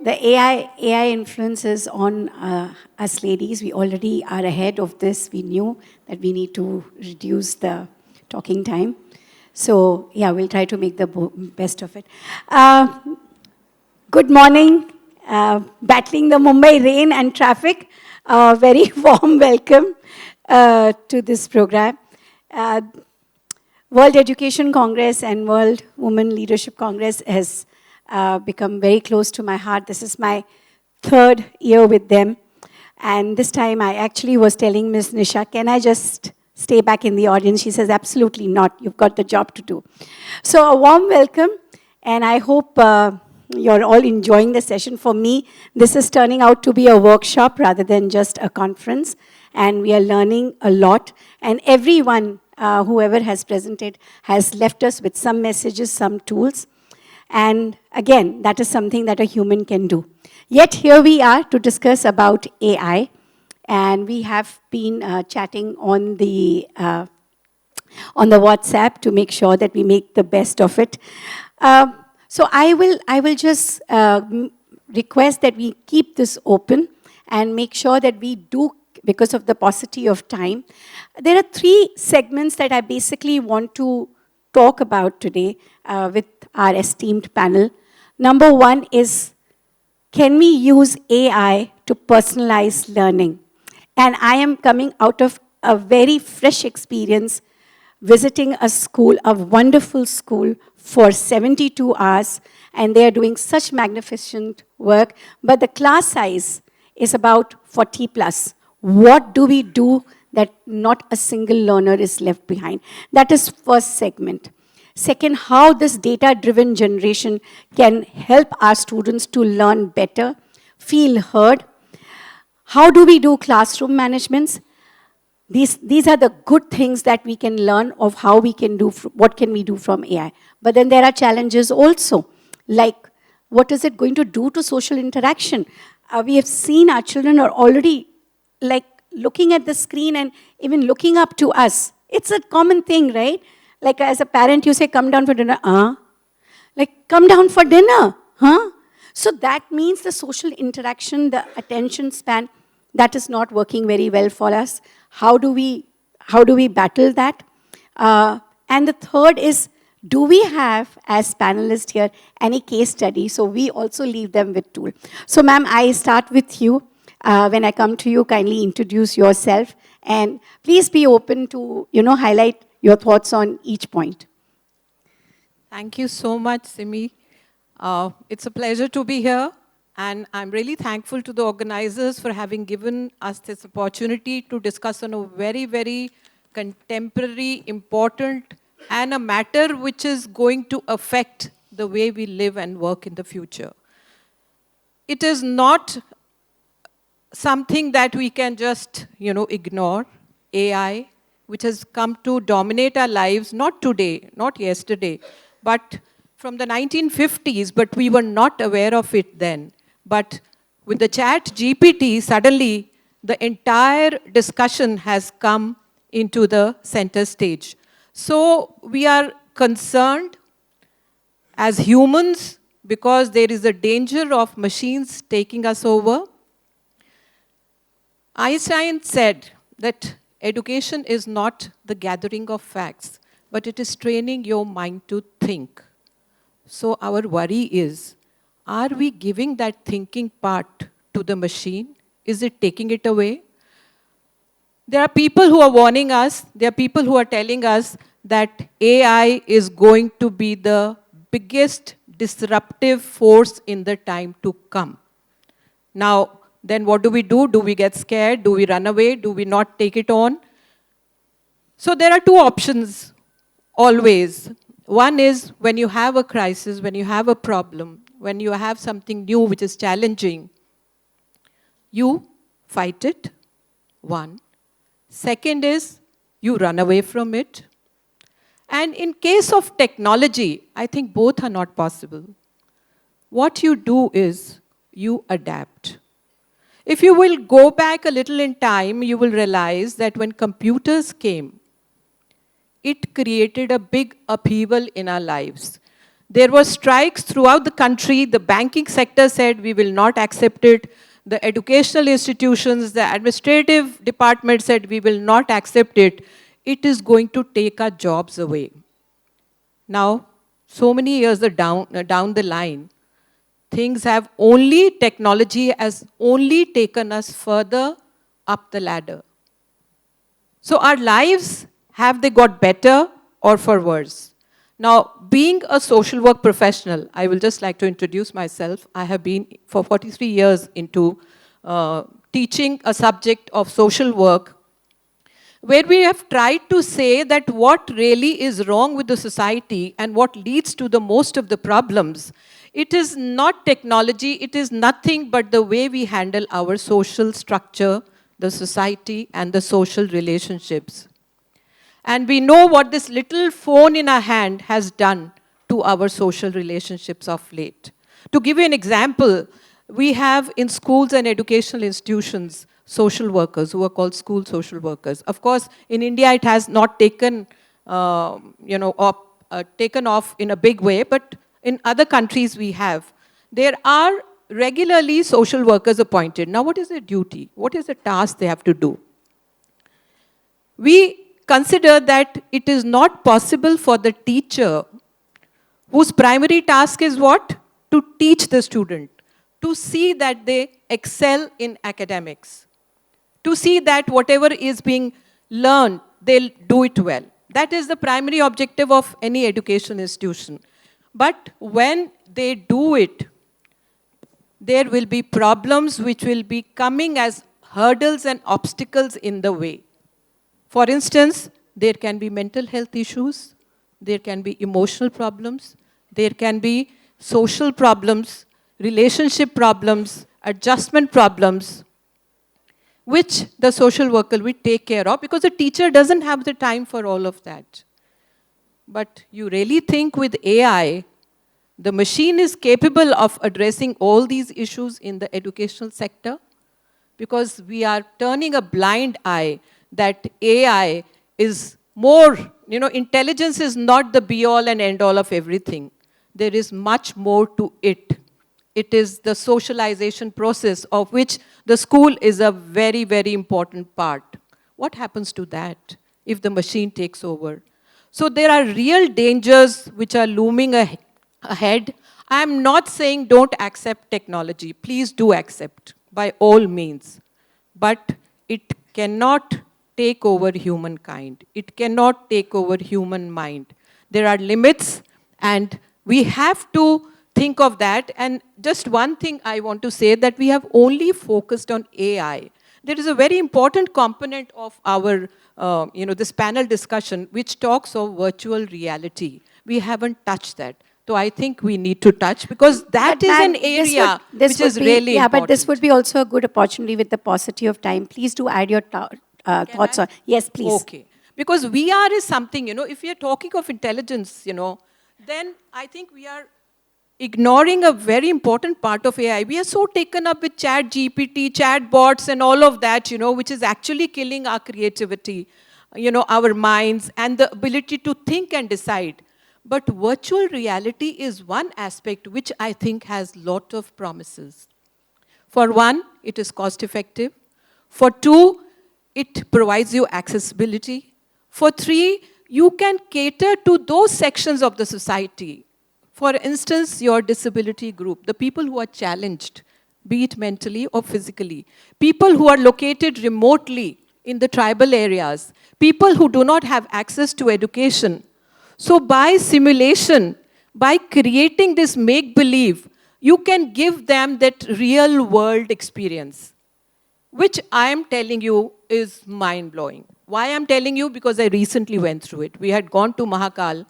the AI influences on us ladies. We already are ahead of this. We knew that we need to reduce the talking time. So yeah, we'll try to make the best of it. Good morning. Battling the Mumbai rain and traffic. Very warm welcome to this program. Uh, World Education Congress and World Women Leadership Congress has become very close to my heart. This is my third year with them. And this time I actually was telling Ms. Nisha, can I just stay back in the audience? She says, absolutely not. You've got the job to do. So a warm welcome, and I hope you're all enjoying the session. For me, this is turning out to be a workshop rather than just a conference, and we are learning a lot. And everyone, whoever has presented, has left us with some messages, some tools. And again, that is something that a human can do. Yet here we are to discuss about AI. And we have been chatting on the WhatsApp to make sure that we make the best of it. So I will just request that we keep this open and make sure that we do, because of the paucity of time. There are three segments that I basically want to talk about today with our esteemed panel. Number one is, can we use AI to personalize learning? And I am coming out of a very fresh experience visiting a school, a wonderful school, for 72 hours, and they are doing such magnificent work, but the class size is about 40 plus. What do we do that not a single learner is left behind? That is first segment. Second, how this data-driven generation can help our students to learn better, feel heard. How do we do classroom managements? These are the good things that we can learn of how we can do, what can we do from AI. But then there are challenges also, like what is it going to do to social interaction? We have seen our children are already like looking at the screen and even looking up to us. It's a common thing, right? Like as a parent, you say, come down for dinner. Like, come down for dinner. Huh? So that means the social interaction, the attention span, that is not working very well for us. How do we battle that? And the third is, do we have, as panelists here, any case study? So we also leave them with tool. So ma'am, I start with you. When I come to you, kindly introduce yourself. And please be open to, highlight your thoughts on each point. Thank you so much, Simi. It's a pleasure to be here. And I'm really thankful to the organizers for having given us this opportunity to discuss on a very, very contemporary, important, and a matter which is going to affect the way we live and work in the future. It is not something that we can just, ignore. AI, which has come to dominate our lives, not today, not yesterday, but from the 1950s, but we were not aware of it then. But with the chat GPT, suddenly the entire discussion has come into the center stage. So we are concerned as humans because there is a danger of machines taking us over. Einstein said that education is not the gathering of facts, but it is training your mind to think. So our worry is, are we giving that thinking part to the machine? Is it taking it away? There are people who are warning us, there are people who are telling us that AI is going to be the biggest disruptive force in the time to come. Now, then what do we do? Do we get scared? Do we run away? Do we not take it on? So there are two options always. One is when you have a crisis, when you have a problem, when you have something new which is challenging, you fight it, one. Second is you run away from it. And in case of technology, I think both are not possible. What you do is you adapt. If you will go back a little in time, you will realize that when computers came, it created a big upheaval in our lives. There were strikes throughout the country. The banking sector said, we will not accept it. The educational institutions, the administrative department said, we will not accept it. It is going to take our jobs away. Now, so many years down the line, things have only, technology has only taken us further up the ladder. So our lives, have they got better or for worse? Now, being a social work professional, I will just like to introduce myself. I have been for 43 years into teaching a subject of social work, where we have tried to say that what really is wrong with the society and what leads to the most of the problems, it is not technology, it is nothing but the way we handle our social structure, the society, and the social relationships. And we know what this little phone in our hand has done to our social relationships of late. To give you an example, we have in schools and educational institutions social workers who are called school social workers. Of course, in India it has not taken, taken off in a big way, but in other countries we have. There are regularly social workers appointed. Now, what is their duty? What is the task they have to do? We consider that it is not possible for the teacher, whose primary task is what? To teach the student, to see that they excel in academics, to see that whatever is being learned, they'll do it well. That is the primary objective of any education institution. But when they do it, there will be problems which will be coming as hurdles and obstacles in the way. For instance, there can be mental health issues, there can be emotional problems, there can be social problems, relationship problems, adjustment problems, which the social worker will take care of because the teacher doesn't have the time for all of that. But you really think with AI, the machine is capable of addressing all these issues in the educational sector? Because we are turning a blind eye that AI is more, intelligence is not the be-all and end-all of everything. There is much more to it. It is the socialization process of which the school is a very, very important part. What happens to that if the machine takes over? So there are real dangers which are looming ahead. I am not saying don't accept technology. Please do accept, by all means. But it cannot take over humankind. It cannot take over human mind. There are limits, and we have to think of that. And just one thing I want to say, that we have only focused on AI. There is a very important component of our, this panel discussion, which talks of virtual reality. We haven't touched that. So I think we need to touch, because that is an area which is really important. Yeah, but this would be also a good opportunity with the paucity of time. Please do add your thoughts on. Yes, please. Okay. Because VR is something, if we are talking of intelligence, then I think we are ignoring a very important part of AI. We are so taken up with chat GPT, chat bots and all of that, which is actually killing our creativity, our minds and the ability to think and decide. But virtual reality is one aspect which I think has a lot of promises. For one, it is cost effective. For two, it provides you accessibility. For three, you can cater to those sections of the society. For instance, your disability group, the people who are challenged, be it mentally or physically, people who are located remotely in the tribal areas, people who do not have access to education. So by simulation, by creating this make-believe, you can give them that real-world experience, which I am telling you is mind-blowing. Why I'm telling you? Because I recently went through it. We had gone to Mahakal,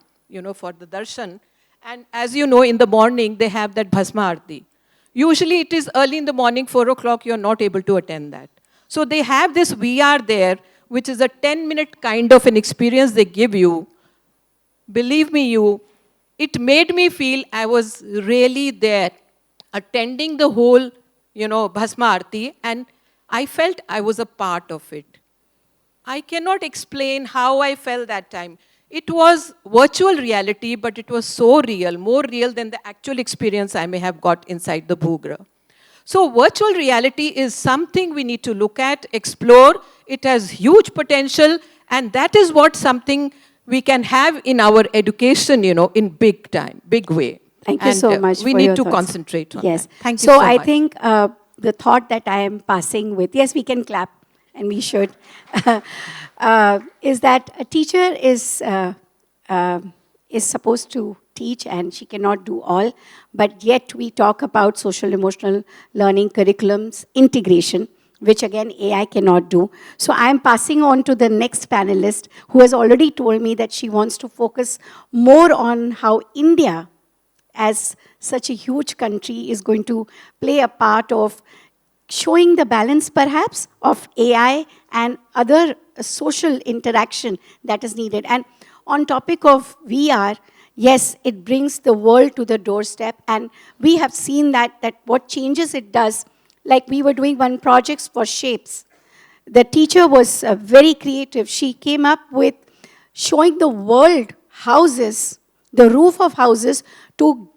for the darshan. And as you know, in the morning, they have that Bhasma Aarti. Usually it is early in the morning, 4 o'clock, you're not able to attend that. So they have this VR there, which is a 10-minute kind of an experience they give you. Believe me, it made me feel I was really there, attending the whole, Bhasma Aarti, and I felt I was a part of it. I cannot explain how I felt that time. It was virtual reality, but it was so real, more real than the actual experience I may have got inside the Bhugra. So virtual reality is something we need to look at, explore. It has huge potential, and that is what something we can have in our education, in big time, big way. Thank you And so much we for need your to thoughts. concentrate on Yes. that. Thank you So so I much. think the thought that I am passing with, yes, we can clap, and we should, is that a teacher uh, is supposed to teach, and she cannot do all, but yet we talk about social emotional learning curriculums integration, which again AI cannot do. So I'm passing on to the next panelist, who has already told me that she wants to focus more on how India, as such a huge country, is going to play a part of showing the balance perhaps of AI and other social interaction that is needed. And on topic of VR, yes, it brings the world to the doorstep, and we have seen that what changes it does. Like we were doing one project for shapes. The teacher was very creative. She came up with showing the world houses, the roof of houses, to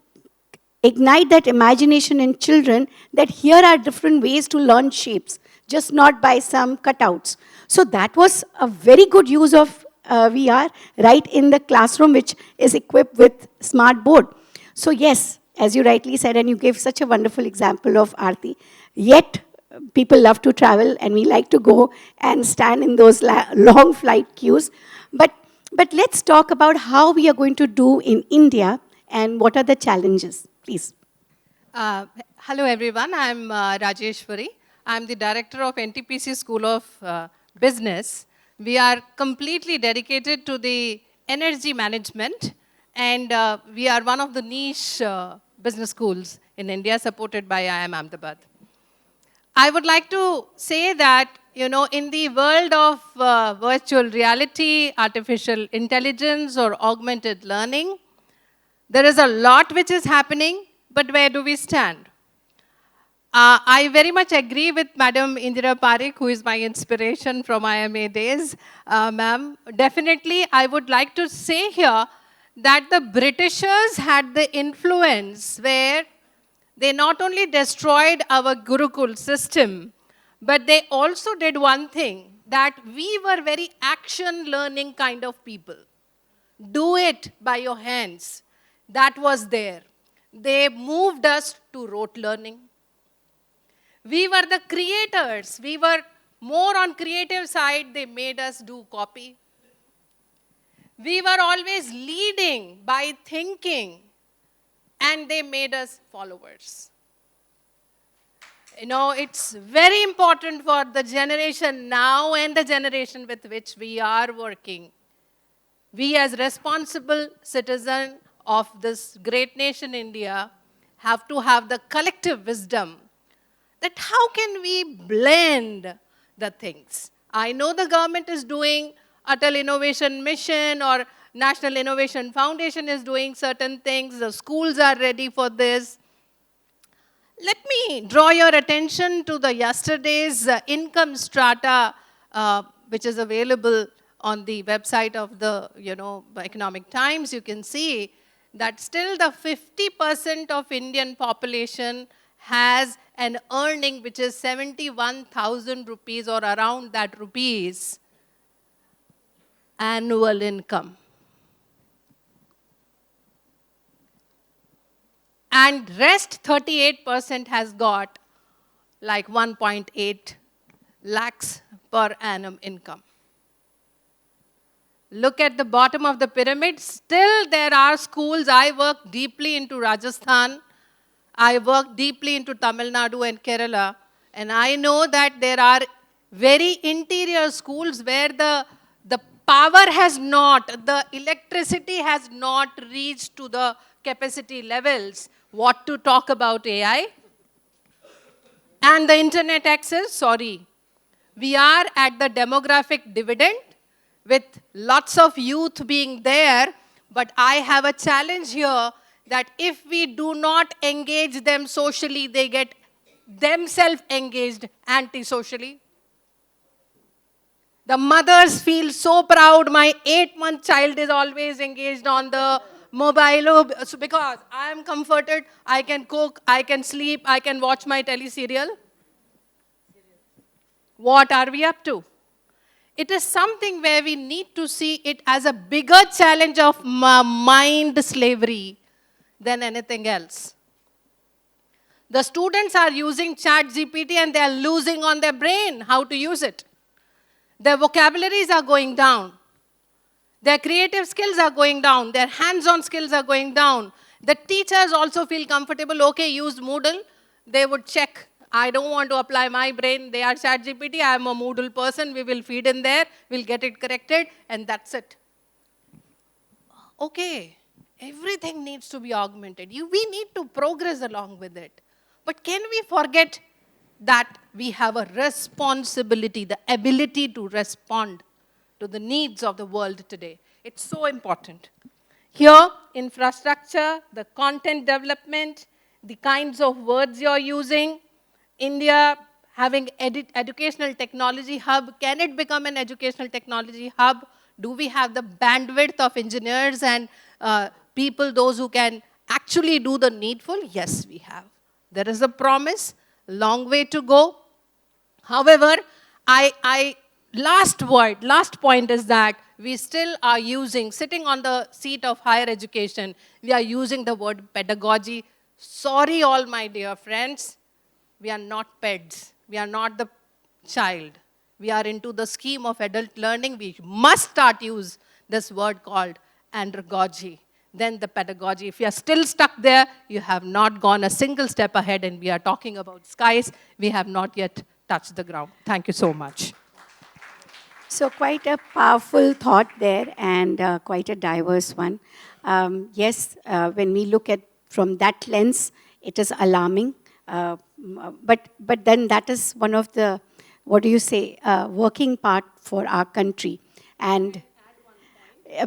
ignite that imagination in children, that here are different ways to learn shapes, just not by some cutouts. So that was a very good use of VR right in the classroom, which is equipped with smart board. So yes, as you rightly said, and you gave such a wonderful example of Aarti, yet people love to travel, and we like to go and stand in those long flight queues. But let's talk about how we are going to do in India and what are the challenges. Please. Hello, everyone. I'm Rajeshwari. I'm the director of NTPC School of Business. We are completely dedicated to the energy management, and we are one of the niche business schools in India, supported by IIM Ahmedabad. I would like to say that, in the world of virtual reality, artificial intelligence, or augmented learning, there is a lot which is happening, but where do we stand? I very much agree with Madam Indira Parekh, who is my inspiration from IMA days. Ma'am, definitely I would like to say here that the Britishers had the influence where they not only destroyed our Gurukul system, but they also did one thing, that we were very action learning kind of people. Do it by your hands. That was there. They moved us to rote learning. We were the creators. We were more on creative side. They made us do copy. We were always leading by thinking, and they made us followers. It's very important for the generation now and the generation with which we are working. We as responsible citizens of this great nation, India, have to have the collective wisdom that how can we blend the things. I know the government is doing Atal Innovation Mission, or National Innovation Foundation is doing certain things. The schools are ready for this. Let me draw your attention to the yesterday's income strata, which is available on the website of the Economic Times. You can see that still the 50% of Indian population has an earning which is 71,000 rupees or around that rupees annual income. And rest 38% has got like 1.8 lakhs per annum income. Look at the bottom of the pyramid. Still there are schools. I work deeply into Rajasthan. I work deeply into Tamil Nadu and Kerala. And I know that there are very interior schools where the power has not, the electricity has not reached to the capacity levels. What to talk about AI? And the internet access, sorry. We are at the demographic dividend with lots of youth being there, but I have a challenge here that if we do not engage them socially, they get themselves engaged anti-socially. The mothers feel so proud. My 8-month child is always engaged on the mobile. So because I am comforted, I can cook, I can sleep, I can watch my teleserial. What are we up to? It is something where we need to see it as a bigger challenge of mind slavery than anything else. The students are using ChatGPT and they are losing on their brain how to use it. Their vocabularies are going down. Their creative skills are going down. Their hands-on skills are going down. The teachers also feel comfortable, okay, use Moodle. They would check. I don't want to apply my brain. They are ChatGPT. I am a Moodle person. We will feed in there. We'll get it corrected, and that's it. Okay, everything needs to be augmented. We need to progress along with it. But can we forget that we have a responsibility, the ability to respond to the needs of the world today? It's so important. Here, infrastructure, the content development, the kinds of words you're using, India having educational technology hub, can it become an educational technology hub? Do we have the bandwidth of engineers and people, those who can actually do the needful? Yes, we have. There is a promise, long way to go. However, last point is that we still are using, sitting on the seat of higher education, we are using the word pedagogy. Sorry all my dear friends, we are not peds. We are not the child. We are into the scheme of adult learning. We must start use this word called andragogy. Then the pedagogy. If you are still stuck there, you have not gone a single step ahead, and we are talking about skies. We have not yet touched the ground. Thank you so much. So quite a powerful thought there, and quite a diverse one. Yes, when we look at from that lens, it is alarming. But then that is one of the, what do you say, working part for our country. And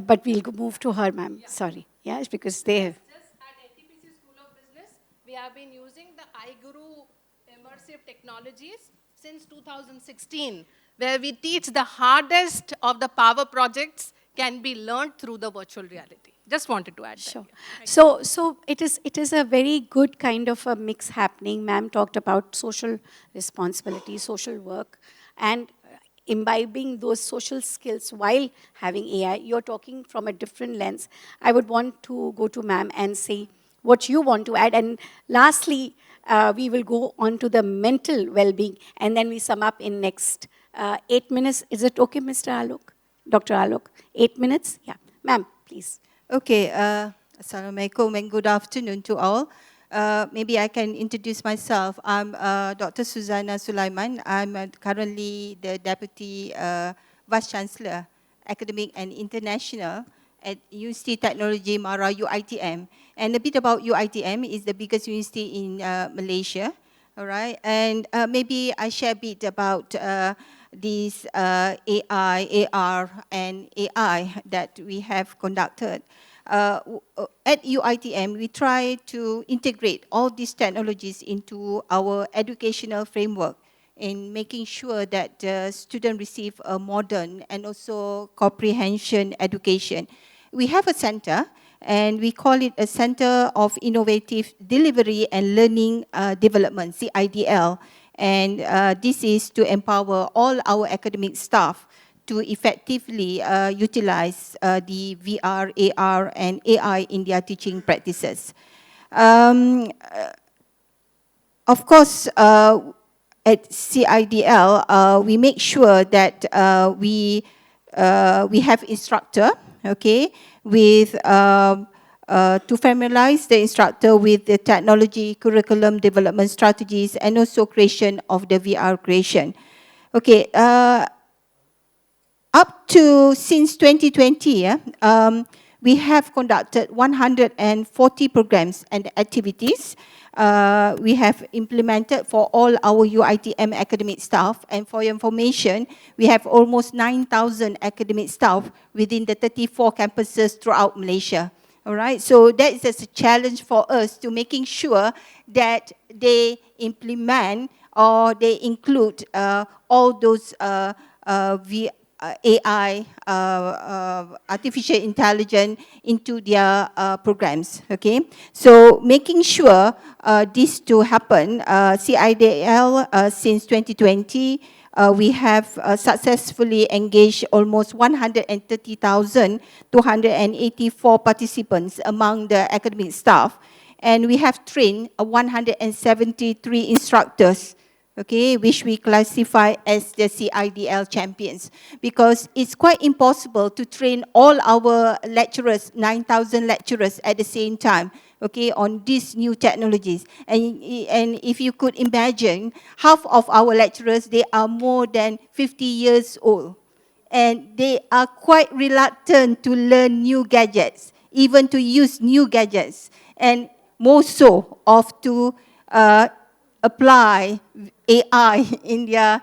but we'll move to her, ma'am. Yeah. Sorry. Yes, because they have. Just at NTPC School of Business, we have been using the iGuru immersive technologies since 2016, where we teach the hardest of the power projects can be learned through the virtual reality. Just wanted to add sure. that. So it is a very good kind of a mix happening. Ma'am talked about social responsibility, social work, and imbibing those social skills while having AI. You're talking from a different lens. I would want to go to ma'am and say what you want to add. And lastly, we will go on to the mental well-being, and then we sum up in next 8 minutes. Is it okay, Mr. Alok? Dr. Alok, 8 minutes? Yeah. Ma'am, please. Okay, Assalamualaikum and good afternoon to all. Maybe I can introduce myself. I'm Dr. Suzana Sulaiman. I'm currently the Deputy Vice Chancellor, Academic and International at University Technology Mara UiTM. And a bit about UiTM, is the biggest university in Malaysia. All right, and maybe I share a bit about these AI, AR, and AI that we have conducted. At UiTM, we try to integrate all these technologies into our educational framework in making sure that students receive a modern and also comprehension education. We have a center, and we call it a Center of Innovative Delivery and Learning Development, CIDL. And this is to empower all our academic staff to effectively utilize the VR, AR, and AI in their teaching practices. Of course, at CIDL, we make sure that we have instructor, okay, with to familiarize the instructor with the technology, curriculum development strategies, and also creation of the VR creation. Okay, up to since 2020, we have conducted 140 programs and activities. We have implemented for all our UiTM academic staff, and for your information, we have almost 9,000 academic staff within the 34 campuses throughout Malaysia. All right, so that is a challenge for us to making sure that they implement or they include all those AI, artificial intelligence into their programs, okay? So making sure this to happen, CIDL since 2020, we have successfully engaged almost 130,284 participants among the academic staff, and we have trained 173 instructors, okay, which we classify as the CIDL champions, because it's quite impossible to train all our lecturers, 9,000 lecturers at the same time, okay, on these new technologies. And if you could imagine, half of our lecturers, they are more than 50 years old, and they are quite reluctant to learn new gadgets, even to use new gadgets, and more so of to apply AI in their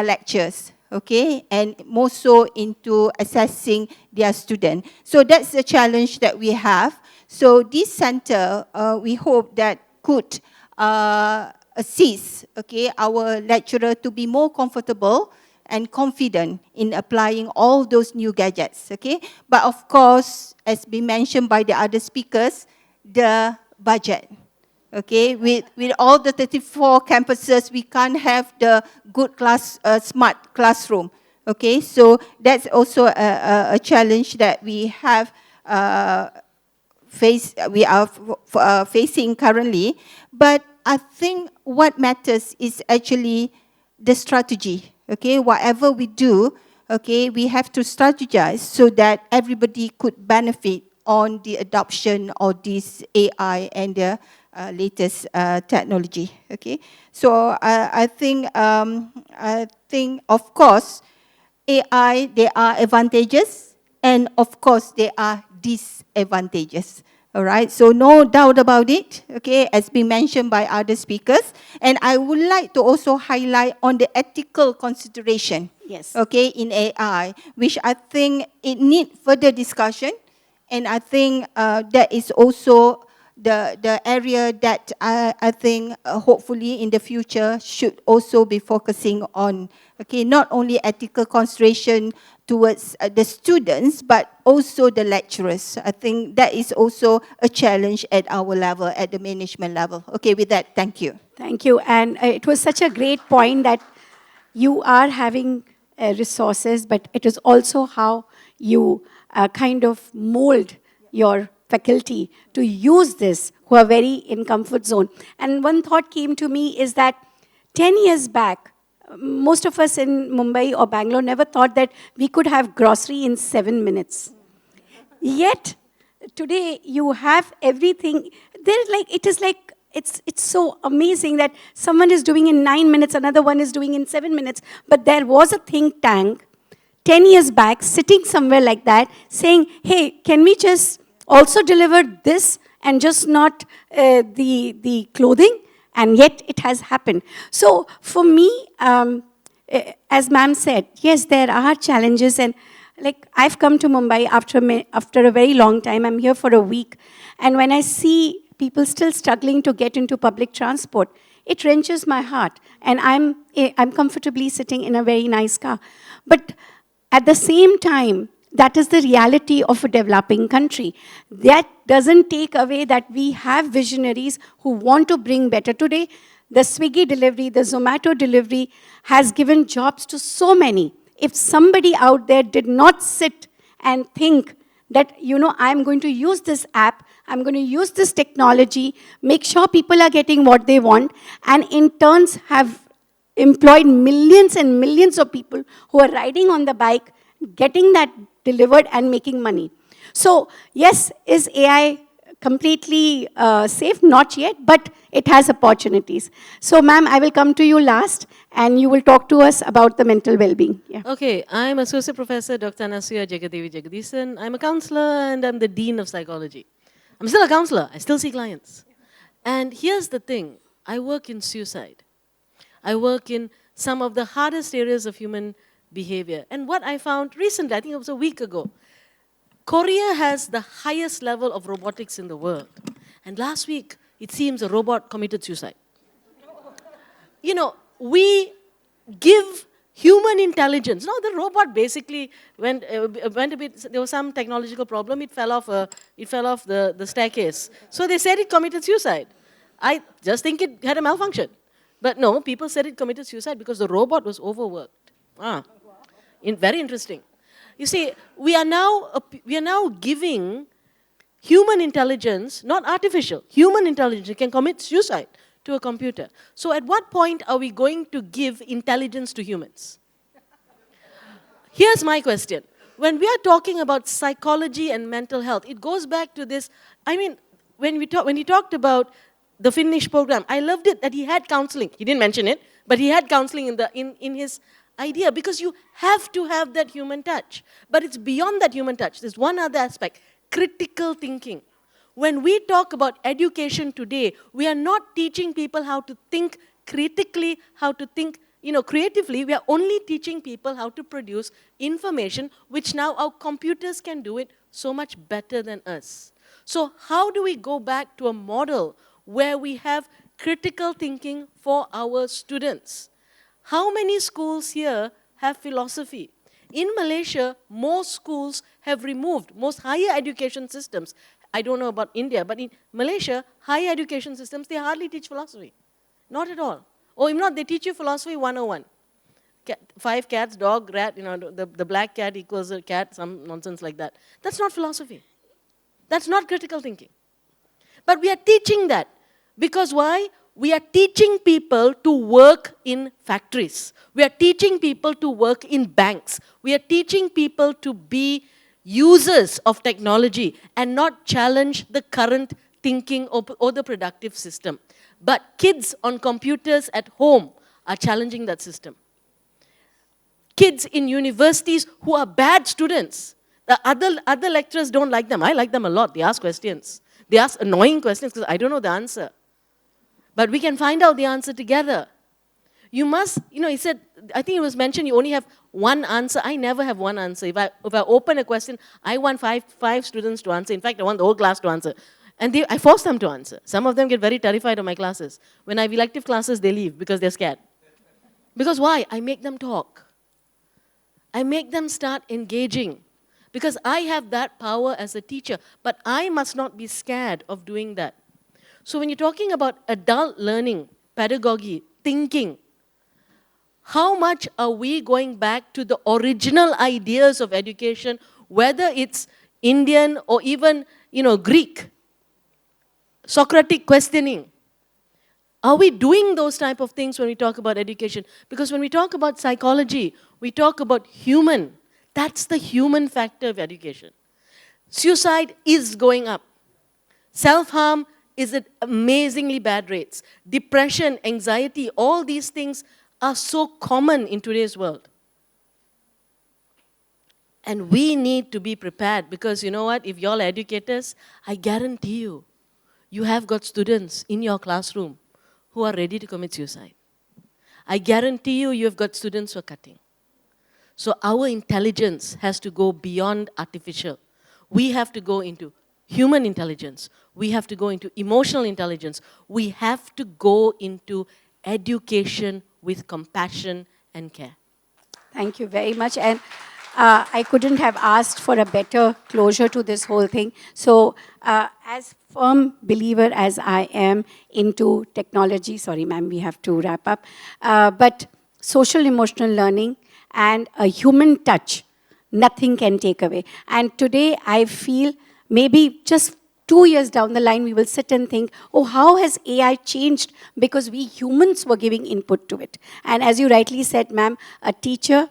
lectures, okay, and more so into assessing their student. So that's the challenge that we have. So this center, we hope that could assist, okay, our lecturer to be more comfortable and confident in applying all those new gadgets, okay. But of course, as been mentioned by the other speakers, the budget. Okay, with all the 34 campuses, we can't have the good smart classroom. Okay, so that's also a challenge that we have facing currently. But I think what matters is actually the strategy. Okay, whatever we do, okay, we have to strategize so that everybody could benefit on the adoption of this AI and the latest technology. Okay, so I think of course AI, there are advantages, and of course there are disadvantages. All right, so no doubt about it, okay, as been mentioned by other speakers. And I would like to also highlight on the ethical consideration, Yes. okay, in AI, which I think it needs further discussion. And I think that is also the area that I think hopefully in the future should also be focusing on, okay, not only ethical consideration towards the students, but also the lecturers. I think that is also a challenge at our level, at the management level. Okay, with that, thank you. Thank you. And it was such a great point that you are having resources, but it is also how you kind of mold your faculty to use this, who are very in comfort zone. And one thought came to me is that 10 years back, most of us in Mumbai or Bangalore never thought that we could have grocery in 7 minutes. Yet, today you have everything. It's so amazing that someone is doing in 9 minutes, another one is doing in 7 minutes. But there was a think tank 10 years back sitting somewhere like that saying, hey, can we just also deliver this and just not the clothing? And yet it has happened. So for me, as ma'am said, yes, there are challenges. And like I've come to Mumbai after a very long time. I'm here for a week. And when I see people still struggling to get into public transport, it wrenches my heart. And I'm comfortably sitting in a very nice car. But at the same time, that is the reality of a developing country. That doesn't take away that we have visionaries who want to bring better. Today, the Swiggy delivery, the Zomato delivery has given jobs to so many. If somebody out there did not sit and think that, I'm going to use this app, I'm going to use this technology, make sure people are getting what they want, and in turns have employed millions and millions of people who are riding on the bike, getting that delivered and making money. So yes, is AI completely safe? Not yet, but it has opportunities. So ma'am, I will come to you last and you will talk to us about the mental well-being. Yeah. Okay, I'm Associate Professor Dr. Anasuya Jagadevi Jagadisan. I'm a counselor and I'm the Dean of Psychology. I'm still a counselor, I still see clients. And here's the thing, I work in suicide. I work in some of the hardest areas of human behavior. And what I found recently, I think it was a week ago, Korea has the highest level of robotics in the world. And last week, it seems a robot committed suicide. We give human intelligence. No, the robot basically went a bit, there was some technological problem, it fell off the staircase. So they said it committed suicide. I just think it had a malfunction. But no, people said it committed suicide because the robot was overworked. Very interesting. You see, we are now giving human intelligence, not artificial, human intelligence can commit suicide to a computer. So at what point are we going to give intelligence to humans? Here's my question. When we are talking about psychology and mental health, it goes back to this, I mean, when he talked about the Finnish program, I loved it that he had counseling. He didn't mention it, but he had counseling in his idea, because you have to have that human touch. But it's beyond that human touch. There's one other aspect, critical thinking. When we talk about education today, we are not teaching people how to think critically, how to think creatively. We are only teaching people how to produce information, which now our computers can do it so much better than us. So how do we go back to a model where we have critical thinking for our students? How many schools here have philosophy? In Malaysia, most schools have removed, most higher education systems, I don't know about India, but in Malaysia, higher education systems, they hardly teach philosophy. Not at all. Or if not, they teach you philosophy 101. 5 cats, dog, rat, the black cat equals a cat, some nonsense like that. That's not philosophy. That's not critical thinking. But we are teaching that. Because why? We are teaching people to work in factories. We are teaching people to work in banks. We are teaching people to be users of technology and not challenge the current thinking or the productive system. But kids on computers at home are challenging that system. Kids in universities who are bad students, the other lecturers don't like them. I like them a lot. They ask questions. They ask annoying questions because I don't know the answer. But we can find out the answer together. You must, he said, I think it was mentioned you only have one answer. I never have one answer. If I open a question, I want five students to answer. In fact, I want the whole class to answer. And I force them to answer. Some of them get very terrified of my classes. When I have elective classes, they leave because they're scared. Because why? I make them talk. I make them start engaging. Because I have that power as a teacher. But I must not be scared of doing that. So when you're talking about adult learning, pedagogy, thinking, how much are we going back to the original ideas of education, whether it's Indian or even, Greek, Socratic questioning? Are we doing those type of things when we talk about education? Because when we talk about psychology, we talk about human. That's the human factor of education. Suicide is going up. Self-harm is at amazingly bad rates. Depression, anxiety, all these things are so common in today's world. And we need to be prepared because you know what? If you're educators, I guarantee you, you have got students in your classroom who are ready to commit suicide. I guarantee you, you've got students who are cutting. So our intelligence has to go beyond artificial. We have to go into human intelligence. We have to go into emotional intelligence. We have to go into education with compassion and care. Thank you very much. And I couldn't have asked for a better closure to this whole thing. So as firm believer as I am into technology, sorry ma'am, we have to wrap up, but social emotional learning and a human touch, nothing can take away. And today I feel maybe just 2 years down the line, we will sit and think, oh, how has AI changed? Because we humans were giving input to it. And as you rightly said, ma'am, a teacher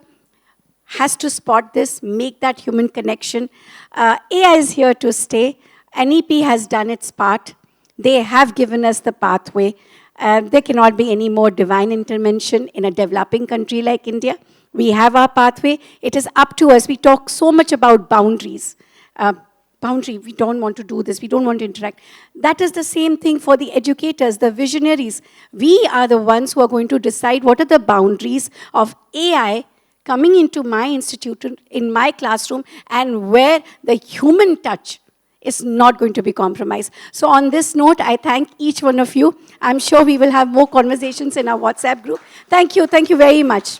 has to spot this, make that human connection. AI is here to stay. NEP has done its part. They have given us the pathway. There cannot be any more divine intervention in a developing country like India. We have our pathway. It is up to us. We talk so much about boundaries. We don't want to do this, we don't want to interact. That is the same thing for the educators, the visionaries. We are the ones who are going to decide what are the boundaries of AI coming into my institute, in my classroom, and where the human touch is not going to be compromised. So on this note, I thank each one of you. I'm sure we will have more conversations in our WhatsApp group. Thank you very much.